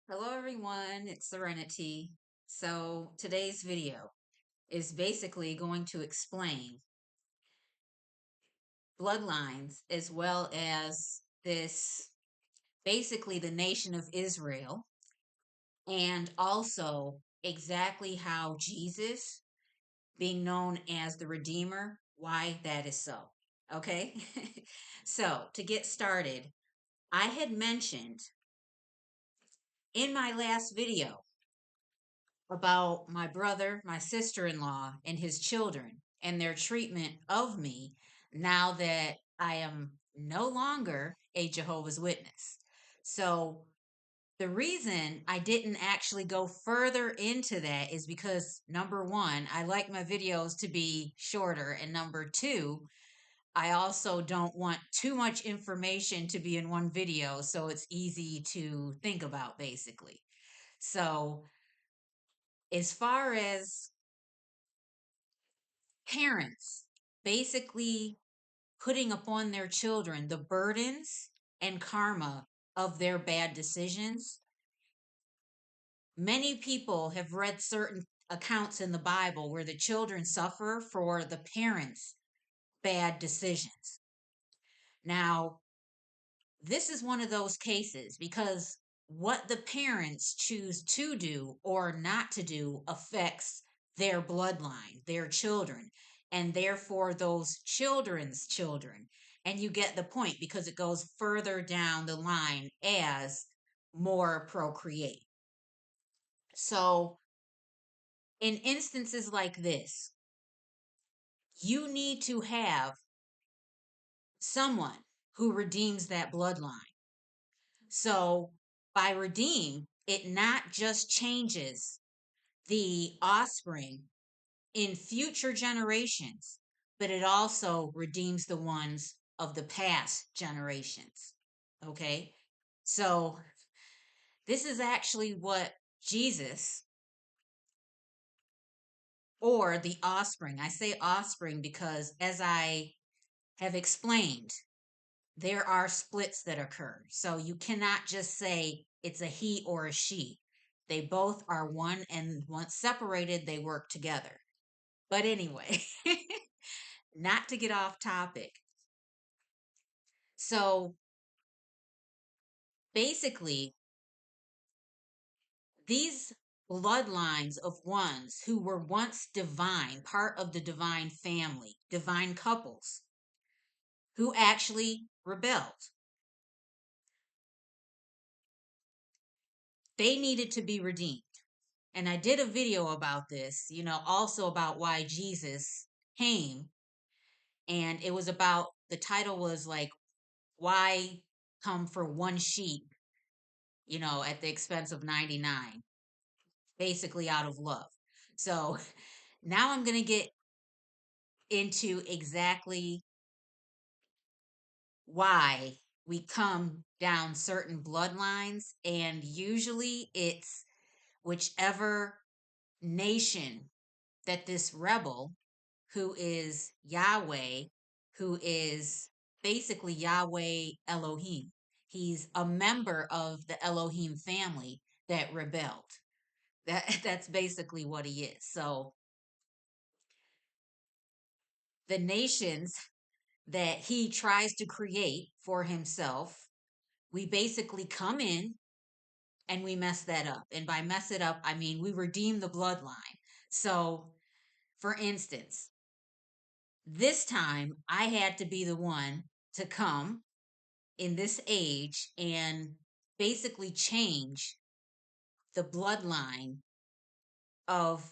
Hello everyone, it's Serenity. So today's video is basically going to explain bloodlines as well as this basically the nation of Israel and also exactly how Jesus being known as the Redeemer, why that is so. Okay? So to get started, I had mentioned in my last video about my brother, my sister in law, and his children and their treatment of me now that I am no longer a Jehovah's Witness. So, the reason I didn't actually go further into that is because number one, I like my videos to be shorter, and number two, I also don't want too much information to be in one video so it's easy to think about, basically. So, as far as parents basically putting upon their children the burdens and karma of their bad decisions. Many people have read certain accounts in the Bible where the children suffer for the parents' bad decisions. Now, this is one of those cases because what the parents choose to do or not to do affects their bloodline, their children, and therefore those children's children. And you get the point because it goes further down the line as more procreate. So, in instances like this, you need to have someone who redeems that bloodline. So by redeem, it not just changes the offspring in future generations, but it also redeems the ones of the past generations. Okay? So this is actually what Jesus or the offspring, I say offspring because as I have explained, there are splits that occur. So you cannot just say it's a he or a she. They both are one, and once separated, they work together. But anyway, not to get off topic. So basically, these bloodlines of ones who were once divine, part of the divine family, divine couples, who actually rebelled, they needed to be redeemed. And I did a video about this, also about why Jesus came. And it was about, the title was like, why come for one sheep, at the expense of 99, basically out of love. So now I'm going to get into exactly why we come down certain bloodlines. And usually it's whichever nation that this rebel who is Yahweh, who is basically Yahweh Elohim. He's a member of the Elohim family that rebelled. That's basically what he is. So the nations that he tries to create for himself, we basically come in and we mess that up. And by mess it up, I mean we redeem the bloodline. So, for instance, this time I had to be the one to come in this age and basically change the bloodline of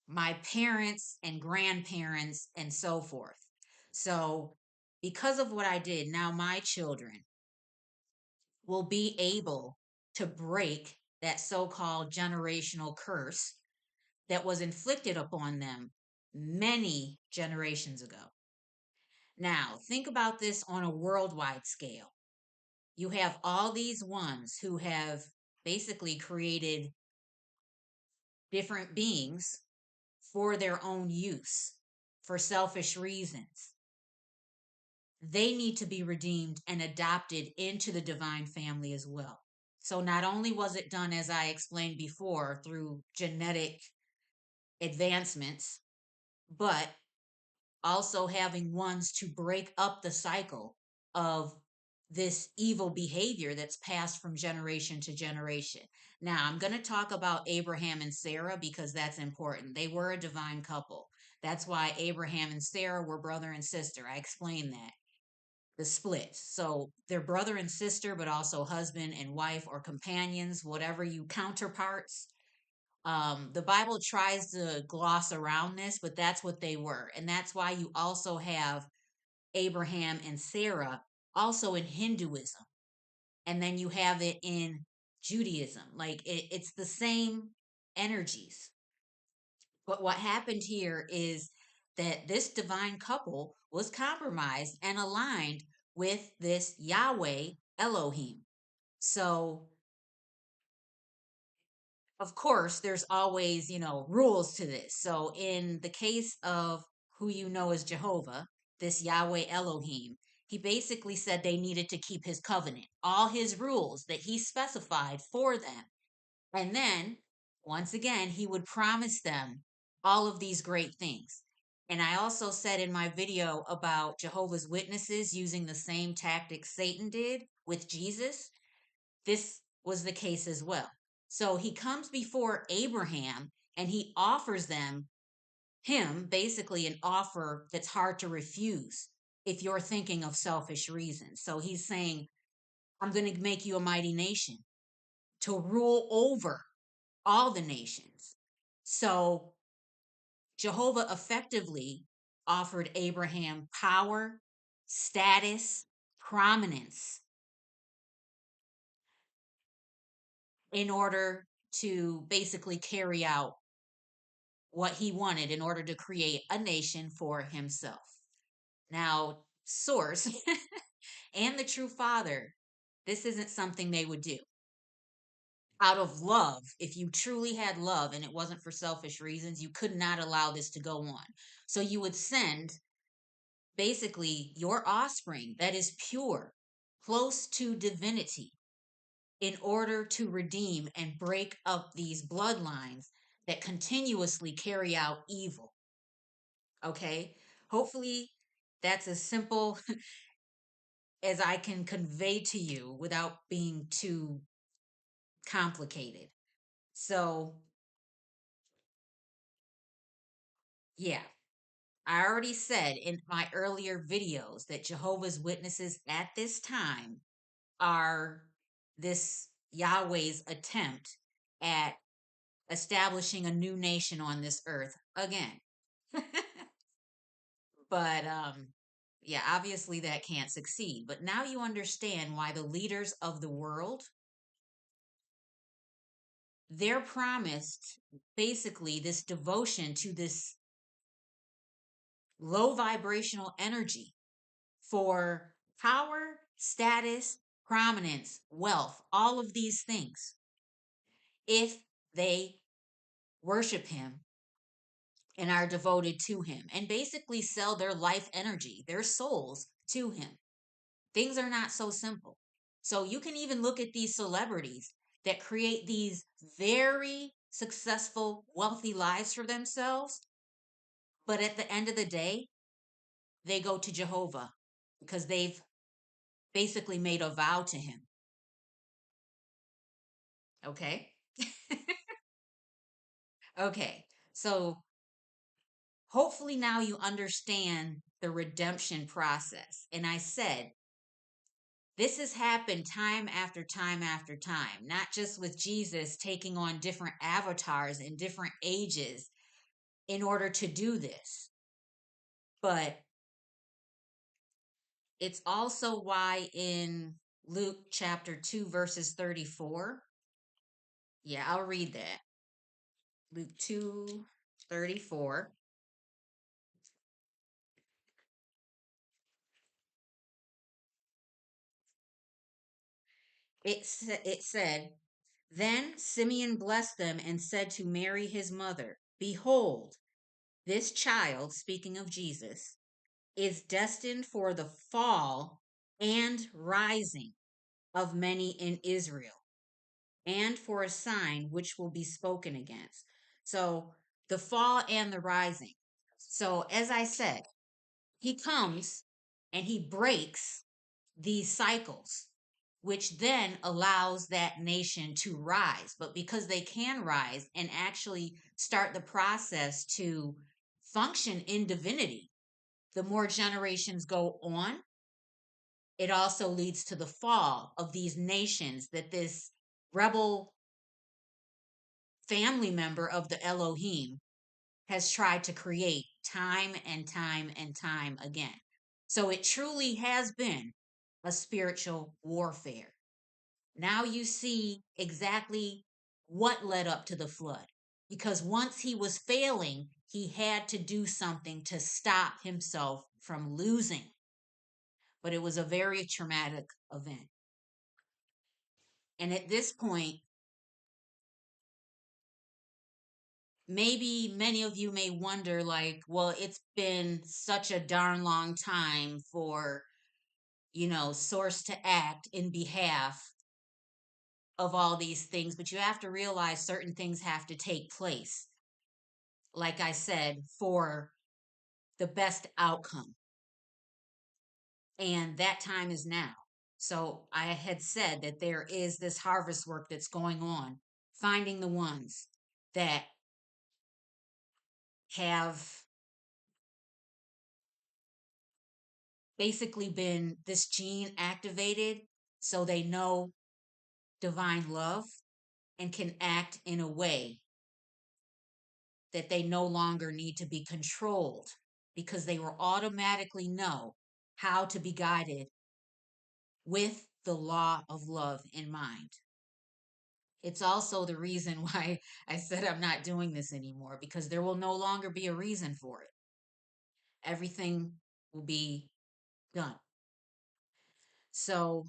my parents and grandparents and so forth. So, because of what I did, now my children will be able to break that so called generational curse that was inflicted upon them many generations ago. Now, think about this on a worldwide scale. You have all these ones who have basically created different beings for their own use, for selfish reasons. they need to be redeemed and adopted into the divine family as well. So not only was it done, as I explained before, through genetic advancements, but also having ones to break up the cycle of this evil behavior that's passed from generation to generation. Now, I'm going to talk about Abraham and Sarah because that's important. They were a divine couple. That's why Abraham and Sarah were brother and sister. I explained that. The splits. So they're brother and sister, but also husband and wife or companions, whatever you counterparts. The Bible tries to gloss around this, but that's what they were. And that's why you also have Abraham and Sarah also in Hinduism. And then you have it in Judaism. Like it's the same energies. But what happened here is that this divine couple was compromised and aligned with this Yahweh Elohim. So of course, there's always, rules to this. So, in the case of who you know as Jehovah, this Yahweh Elohim, he basically said they needed to keep his covenant, all his rules that he specified for them. And then, once again, he would promise them all of these great things. And I also said in my video about Jehovah's Witnesses using the same tactics Satan did with Jesus, this was the case as well. So he comes before Abraham and he offers him basically an offer that's hard to refuse if you're thinking of selfish reasons. So he's saying, I'm going to make you a mighty nation to rule over all the nations. So Jehovah effectively offered Abraham power, status, prominence in order to basically carry out what he wanted in order to create a nation for himself. Now, Source and the true Father, this isn't something they would do. Out of love, if you truly had love and it wasn't for selfish reasons, you could not allow this to go on. So you would send basically your offspring that is pure, close to divinity, in order to redeem and break up these bloodlines that continuously carry out evil. Okay. Hopefully that's as simple as I can convey to you without being too complicated. So, yeah, I already said in my earlier videos that Jehovah's Witnesses at this time are this Yahweh's attempt at establishing a new nation on this earth again. But yeah, obviously that can't succeed. But now you understand why the leaders of the world, they're promised basically this devotion to this low vibrational energy for power, status, prominence, wealth, all of these things, if they worship him and are devoted to him and basically sell their life energy, their souls to him. Things are not so simple. So you can even look at these celebrities that create these very successful, wealthy lives for themselves. But at the end of the day, they go to Jehovah because they've basically made a vow to him. Okay. Okay. So hopefully now you understand the redemption process. And I said, this has happened time after time after time, not just with Jesus taking on different avatars in different ages in order to do this, but it's also why in Luke chapter 2, verses 34, yeah, I'll read that. Luke 2:34. It said, Then Simeon blessed them and said to Mary his mother, Behold, this child, speaking of Jesus, is destined for the fall and rising of many in Israel, and for a sign which will be spoken against. So the fall and the rising. So as I said, he comes and he breaks these cycles, which then allows that nation to rise. But because they can rise and actually start the process to function in divinity, the more generations go on, it also leads to the fall of these nations that this rebel family member of the Elohim has tried to create time and time and time again. So it truly has been a spiritual warfare. Now you see exactly what led up to the flood. Because once he was failing, he had to do something to stop himself from losing. But it was a very traumatic event. And at this point, maybe many of you may wonder, like, well, it's been such a darn long time for, source to act in behalf of all these things, but you have to realize certain things have to take place, like I said, for the best outcome. And that time is now. So I had said that there is this harvest work that's going on, finding the ones that have basically been this gene activated so they know divine love and can act in a way that they no longer need to be controlled because they will automatically know how to be guided with the law of love in mind. It's also the reason why I said I'm not doing this anymore, because there will no longer be a reason for it. Everything will be done. So,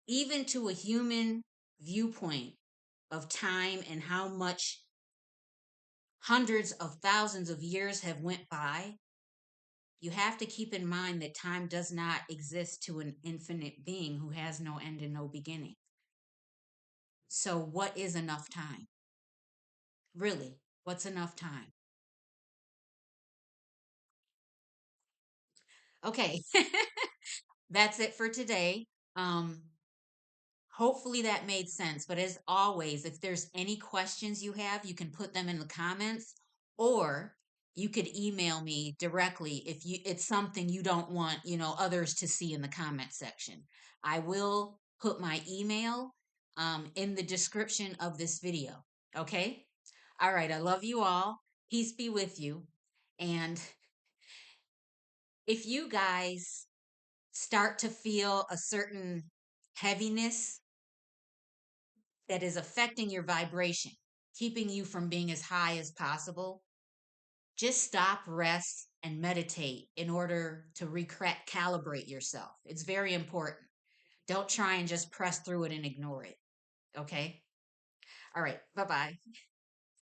even to a human viewpoint of time and how much hundreds of thousands of years have went by, you have to keep in mind that time does not exist to an infinite being who has no end and no beginning. So what is enough time? Really, what's enough time? Okay. That's it for today. Um, Hopefully that made sense. But as always, if there's any questions you have, you can put them in the comments, or you could email me directly if it's something you don't want, others to see in the comment section. I will put my email in the description of this video. Okay? All right. I love you all. Peace be with you. And if you guys start to feel a certain heaviness that is affecting your vibration, keeping you from being as high as possible, just stop, rest, and meditate in order to recalibrate yourself. It's very important. Don't try and just press through it and ignore it. Okay? All right. Bye bye.